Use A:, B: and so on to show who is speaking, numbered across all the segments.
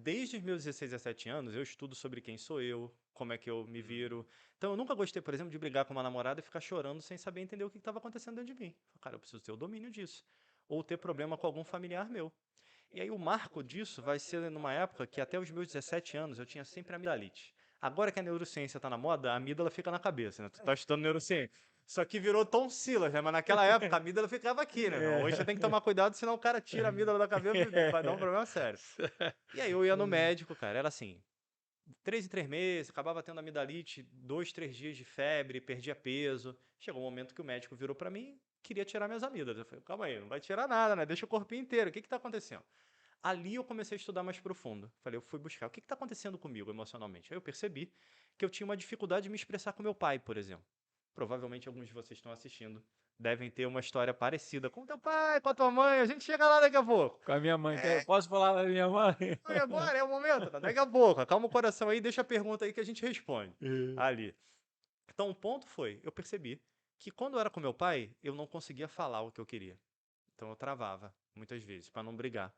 A: desde os meus 16, 17 anos, eu estudo sobre quem sou eu, como é que eu me viro. Então, eu nunca gostei, por exemplo, de brigar com uma namorada e ficar chorando sem saber entender o que estava acontecendo dentro de mim. Cara, eu preciso ter o domínio disso. Ou ter problema com algum familiar meu. E aí o marco disso vai ser numa época que até os meus 17 anos eu tinha sempre amidalite. Agora que a neurociência está na moda, a amígdala fica na cabeça, né? Tu tá estudando neurociência. Isso aqui virou tonsilas, né? Mas naquela época a amígala ficava aqui, né? Irmão? Hoje você tem que tomar cuidado, senão o cara tira a amígdala da cabeça e vai dar um problema sério. E aí eu ia no médico, cara, era assim, 3 em 3 meses, acabava tendo amidalite, 2, 3 dias de febre, perdia peso. Chegou um momento que o médico virou pra mim, queria tirar minhas amígdalas. Eu falei, calma aí, não vai tirar nada, né? Deixa o corpinho inteiro, o que que tá acontecendo? Ali eu comecei a estudar mais profundo. Falei, eu fui buscar o que está acontecendo comigo emocionalmente. Aí eu percebi que eu tinha uma dificuldade de me expressar com meu pai, por exemplo. Provavelmente alguns de vocês estão assistindo devem ter uma história parecida com teu pai, com a tua mãe. A gente chega lá daqui a pouco.
B: Com a minha mãe. Posso falar da minha mãe?
A: Não é agora, é o momento. Daqui a pouco. Acalma o coração aí, deixa a pergunta aí que a gente responde. Ali. Então o ponto foi, eu percebi que quando eu era com meu pai, eu não conseguia falar o que eu queria. Então eu travava, muitas vezes, para não brigar.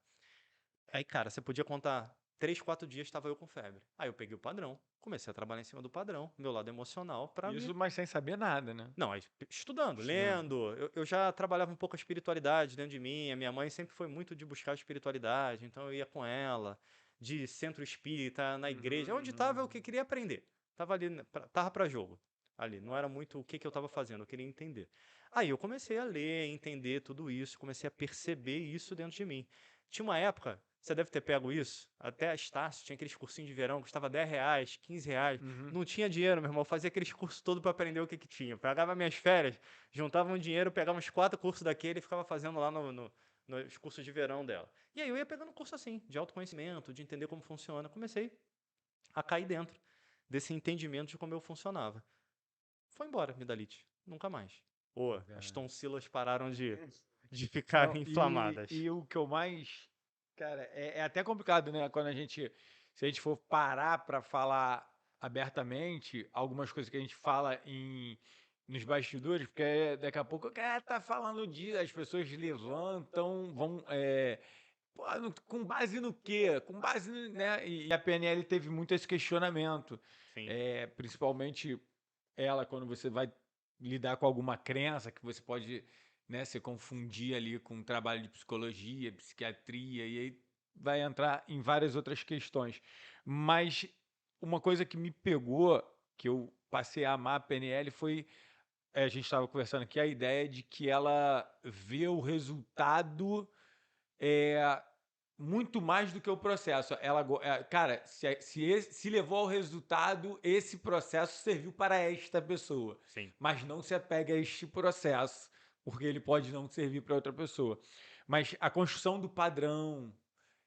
A: Aí, cara, você podia contar 3, 4 dias estava eu com febre. Aí eu peguei o padrão, comecei a trabalhar em cima do padrão, meu lado emocional, pra me.
B: Isso, mas sem saber nada, né?
A: Não, aí estudando,
B: Estudando.
A: lendo. Eu já trabalhava um pouco a espiritualidade dentro de mim. A minha mãe sempre foi muito de buscar a espiritualidade, então eu ia com ela, de centro espírita, na igreja, onde estava eu que queria aprender. Tava ali, tava pra jogo. Ali, não era muito o que que eu estava fazendo, eu queria entender. Aí eu comecei a ler, entender tudo isso, comecei a perceber isso dentro de mim. Tinha uma época, você deve ter pego isso, até a Estácio tinha aqueles cursinhos de verão, custava R$ 10, R$ 15.
B: Uhum.
A: Não tinha dinheiro, meu irmão, eu fazia aqueles cursos todos para aprender o que que tinha. Pegava minhas férias, juntava um dinheiro, pegava uns 4 cursos daquele e ficava fazendo lá nos cursos de verão dela. E aí eu ia pegando curso assim, de autoconhecimento, de entender como funciona. Comecei a cair dentro desse entendimento de como eu funcionava. Foi embora, amidalite. Nunca mais. Ô, as
B: Cara.
A: tonsilas pararam de ficar
B: Não, e,
A: inflamadas.
B: e o que eu mais. Cara, é até complicado, né? Quando a gente. Se a gente for parar para falar abertamente algumas coisas que a gente fala nos bastidores, porque daqui a pouco, tá falando disso, as pessoas levantam, vão. Pô, com base no quê? Com base, né? E a PNL teve muito esse questionamento.
A: Sim.
B: Principalmente ela, quando você vai lidar com alguma crença que você pode, né, se confundir ali com um trabalho de psicologia, psiquiatria, e aí vai entrar em várias outras questões. Mas uma coisa que me pegou, que eu passei a amar a PNL, foi, a gente estava conversando aqui, a ideia de que ela vê o resultado é, muito mais do que o processo. Cara, se levou ao resultado, esse processo serviu para esta pessoa.
A: Sim.
B: Mas não se apegue a este processo, porque ele pode não servir para outra pessoa. Mas a construção do padrão,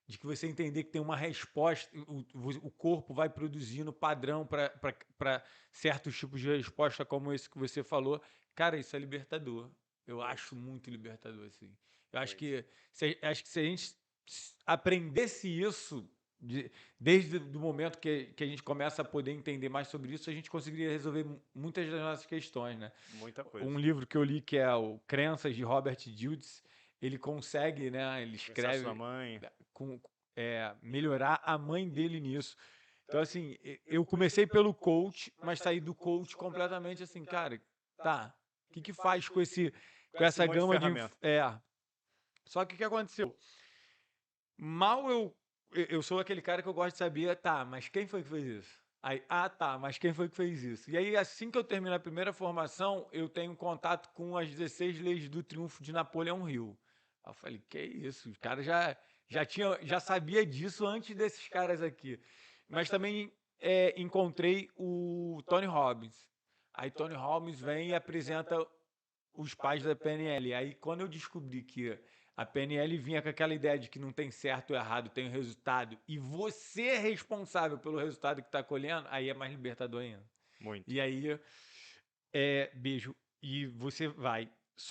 B: de que você entender que tem uma resposta, o corpo vai produzindo padrão para certos tipos de resposta, como esse que você falou. Cara, isso é libertador. Eu acho muito libertador, assim. Eu acho
A: Pois.
B: que se a gente aprendesse isso, desde o momento que a gente começa a poder entender mais sobre isso, a gente conseguiria resolver muitas das nossas questões, né?
A: Muita
B: Um
A: coisa.
B: livro que eu li, que é o Crenças, de Robert Dilts, ele consegue, né? Ele
A: Conhecer a sua
B: escreve
A: mãe.
B: com, melhorar a mãe dele nisso. Então, assim, eu comecei pelo coach, mas saí do coach completamente assim, cara, tá, o que faz com
A: Esse
B: essa
A: monte de
B: gama de...
A: ferramenta.
B: Só que o que aconteceu? Mal eu sou aquele cara que eu gosto de saber, tá, mas quem foi que fez isso? Aí, tá, mas quem foi que fez isso? E aí, assim que eu termino a primeira formação, eu tenho contato com as 16 leis do triunfo de Napoleão Hill. Aí eu falei, que isso? Os caras já sabia disso antes desses caras aqui. Mas também encontrei o Tony Robbins. Aí Tony Robbins vem e apresenta os pais da PNL. Aí quando eu descobri que a PNL vinha com aquela ideia de que não tem certo ou errado, tem o resultado, e você é responsável pelo resultado que está colhendo, aí é mais libertador ainda.
A: Muito.
B: E aí, beijo. E você vai